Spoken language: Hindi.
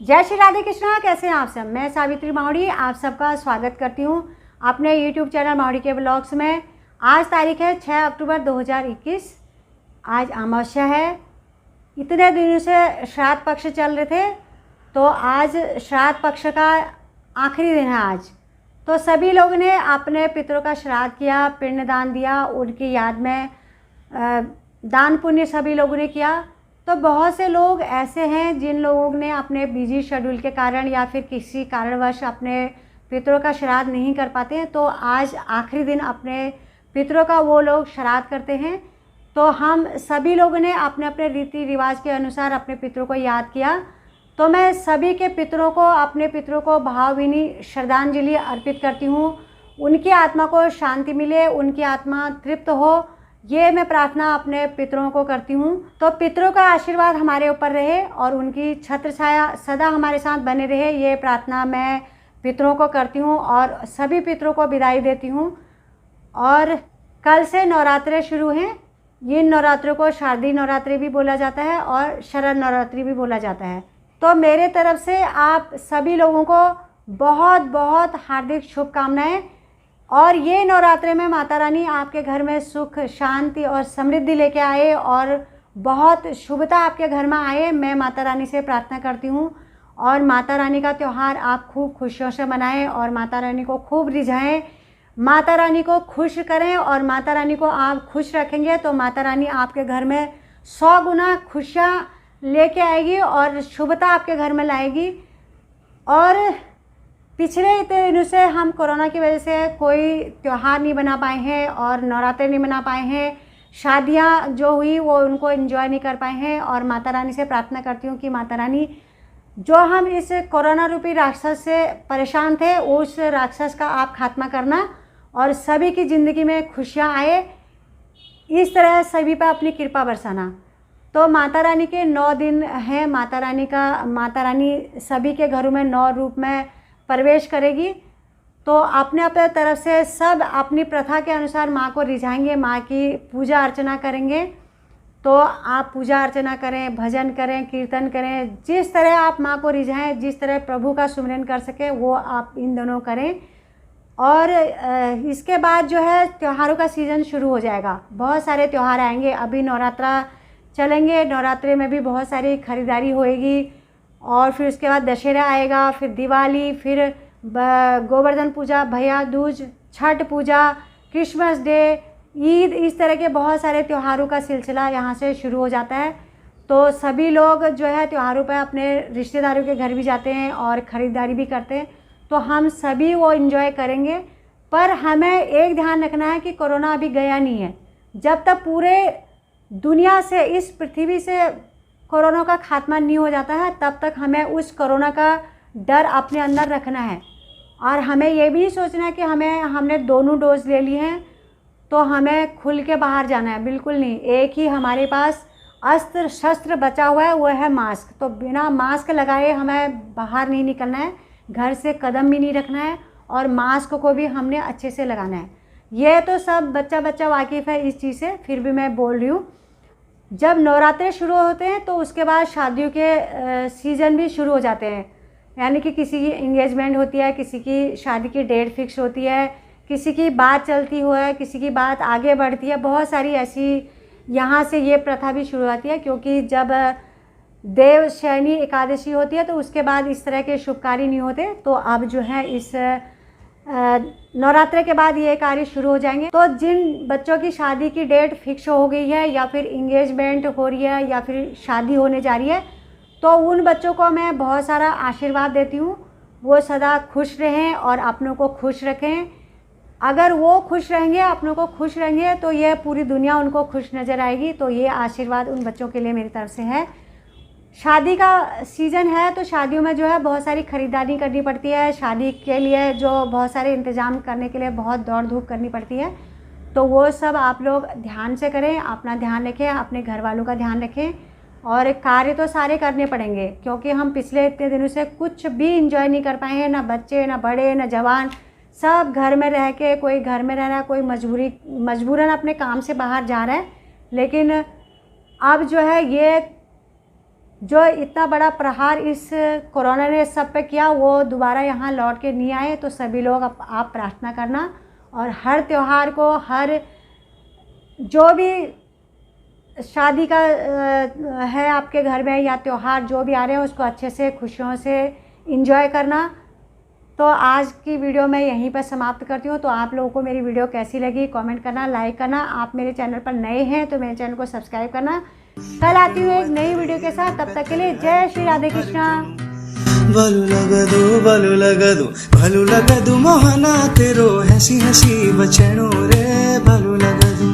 जय श्री राधे कृष्णा। कैसे हैं आप सब? मैं सावित्री मावड़ी आप सबका स्वागत करती हूं अपने YouTube चैनल मावड़ी के ब्लॉग्स में। आज तारीख है 6 अक्टूबर 2021। आज अमावस्या है। इतने दिनों से श्राद्ध पक्ष चल रहे थे, तो आज श्राद्ध पक्ष का आखिरी दिन है आज। तो सभी लोगों ने अपने पितरों का श्राद्ध किया, पिंडदान दिया, उनकी याद में दान पुण्य सभी लोगों ने किया। तो बहुत से लोग ऐसे हैं जिन लोगों ने अपने बिजी शेड्यूल के कारण या फिर किसी कारणवश अपने पितरों का श्राद्ध नहीं कर पाते हैं, तो आज आखिरी दिन अपने पितरों का वो लोग श्राद्ध करते हैं। तो हम सभी लोगों ने अपने अपने रीति रिवाज के अनुसार अपने पितरों को याद किया। तो मैं सभी के पितरों को, अपने पितरों को भावभीनी श्रद्धांजलि अर्पित करती हूँ। उनकी आत्मा को शांति मिले, उनकी आत्मा तृप्त हो, ये मैं प्रार्थना अपने पितरों को करती हूँ। तो पितरों का आशीर्वाद हमारे ऊपर रहे और उनकी छत्र छाया सदा हमारे साथ बने रहे, ये प्रार्थना मैं पितरों को करती हूँ और सभी पितरों को विदाई देती हूँ। और कल से नवरात्रे शुरू हैं। इन नवरात्रों को शारदीय नवरात्रि भी बोला जाता है और शरद नवरात्रि भी बोला जाता है। तो मेरे तरफ से आप सभी लोगों को बहुत बहुत हार्दिक शुभकामनाएं। और ये नवरात्रे में माता रानी आपके घर में सुख, शांति और समृद्धि लेके आए और बहुत शुभता आपके घर में आए, मैं माता रानी से प्रार्थना करती हूँ। और माता रानी का त्यौहार आप खूब खुशियों से मनाएं और माता रानी को खूब रिझाएं, माता रानी को खुश करें। और माता रानी को आप खुश रखेंगे तो माता रानी आपके घर में 100 गुना खुशियाँ लेके आएगी और शुभता आपके घर में लाएगी। और पिछले इतने दिनों से हम कोरोना की वजह से कोई त्यौहार नहीं बना पाए हैं और नवरात्रे नहीं बना पाए हैं। शादियां जो हुई वो उनको एंजॉय नहीं कर पाए हैं। और माता रानी से प्रार्थना करती हूँ कि माता रानी, जो हम इस कोरोना रूपी राक्षस से परेशान थे, उस राक्षस का आप खात्मा करना और सभी की ज़िंदगी में खुशियाँ आए, इस तरह सभी पर अपनी कृपा बरसाना। तो माता रानी के 9 दिन हैं। माता रानी सभी के घरों में 9 रूप में प्रवेश करेगी। तो अपने अपने तरफ से सब अपनी प्रथा के अनुसार माँ को रिझाएंगे, माँ की पूजा अर्चना करेंगे। तो आप पूजा अर्चना करें, भजन करें, कीर्तन करें, जिस तरह आप माँ को रिझाएं, जिस तरह प्रभु का सुमिरन कर सके वो आप इन दोनों करें। और इसके बाद जो है त्योहारों का सीज़न शुरू हो जाएगा। बहुत सारे त्यौहार आएंगे। अभी नवरात्रा चलेंगे, नवरात्रे में भी बहुत सारी खरीदारी होएगी। और फिर उसके बाद दशहरा आएगा, फिर दिवाली, फिर गोवर्धन पूजा, भैया दूज, छठ पूजा, क्रिसमस डे, ईद, इस तरह के बहुत सारे त्योहारों का सिलसिला यहाँ से शुरू हो जाता है। तो सभी लोग जो है त्योहारों पर अपने रिश्तेदारों के घर भी जाते हैं और ख़रीदारी भी करते हैं। तो हम सभी वो एंजॉय करेंगे। पर हमें एक ध्यान रखना है कि कोरोना अभी गया नहीं है। जब तक पूरे दुनिया से, इस पृथ्वी से कोरोना का खात्मा नहीं हो जाता है, तब तक हमें उस कोरोना का डर अपने अंदर रखना है। और हमें ये भी सोचना है कि हमने दोनों डोज ले ली हैं तो हमें खुल के बाहर जाना है, बिल्कुल नहीं। एक ही हमारे पास अस्त्र शस्त्र बचा हुआ है, वो है मास्क। तो बिना मास्क लगाए हमें बाहर नहीं निकलना है, घर से कदम भी नहीं रखना है और मास्क को भी हमने अच्छे से लगाना है। ये तो सब बच्चा वाकिफ़ है इस चीज़ से, फिर भी मैं बोल रही हूँ। जब नवरात्रे शुरू होते हैं तो उसके बाद शादियों के सीज़न भी शुरू हो जाते हैं। यानी कि किसी की इंगेजमेंट होती है, किसी की शादी की डेट फिक्स होती है, किसी की बात चलती हुआ है, किसी की बात आगे बढ़ती है। बहुत सारी ऐसी यहाँ से ये प्रथा भी शुरू होती है, क्योंकि जब देवशयनी एकादशी होती है तो उसके बाद इस तरह के शुभ कार्य नहीं होते। तो अब जो है इस नवरात्रे के बाद ये कार्य शुरू हो जाएंगे। तो जिन बच्चों की शादी की डेट फिक्स हो गई है या फिर इंगेजमेंट हो रही है या फिर शादी होने जा रही है, तो उन बच्चों को मैं बहुत सारा आशीर्वाद देती हूँ। वो सदा खुश रहें और अपनों को खुश रखें। अगर वो खुश रहेंगे, अपनों को खुश रहेंगे, तो यह पूरी दुनिया उनको खुश नज़र आएगी। तो ये आशीर्वाद उन बच्चों के लिए मेरी तरफ से है। शादी का सीज़न है तो शादियों में जो है बहुत सारी ख़रीदारी करनी पड़ती है। शादी के लिए जो बहुत सारे इंतज़ाम करने के लिए बहुत दौड़ धूप करनी पड़ती है। तो वो सब आप लोग ध्यान से करें, अपना ध्यान रखें, अपने घर वालों का ध्यान रखें। और कार्य तो सारे करने पड़ेंगे, क्योंकि हम पिछले इतने दिनों से कुछ भी इंजॉय नहीं कर पाए हैं। ना बच्चे, ना बड़े, ना जवान, सब घर में रह के, कोई घर में रह रहा है, कोई मजबूरन अपने काम से बाहर जा रहा है। लेकिन अब जो है ये जो इतना बड़ा प्रहार इस कोरोना ने सब पे किया, वो दोबारा यहाँ लौट के नहीं आए। तो सभी लोग आप प्रार्थना करना, और हर त्यौहार को, हर जो भी शादी का है आपके घर में, या त्यौहार जो भी आ रहे हैं, उसको अच्छे से खुशियों से एंजॉय करना। तो आज की वीडियो मैं यहीं पर समाप्त करती हूँ। तो आप लोगों को मेरी वीडियो कैसी लगी कमेंट करना, लाइक करना। आप मेरे चैनल पर नए हैं तो मेरे चैनल को सब्सक्राइब करना। कल आती हूँ एक नई वीडियो के साथ, तब तक के लिए जय श्री राधे कृष्णा। भलू लगदू मोहना तेरो हसी हसी बचनो रे भलू लगदू।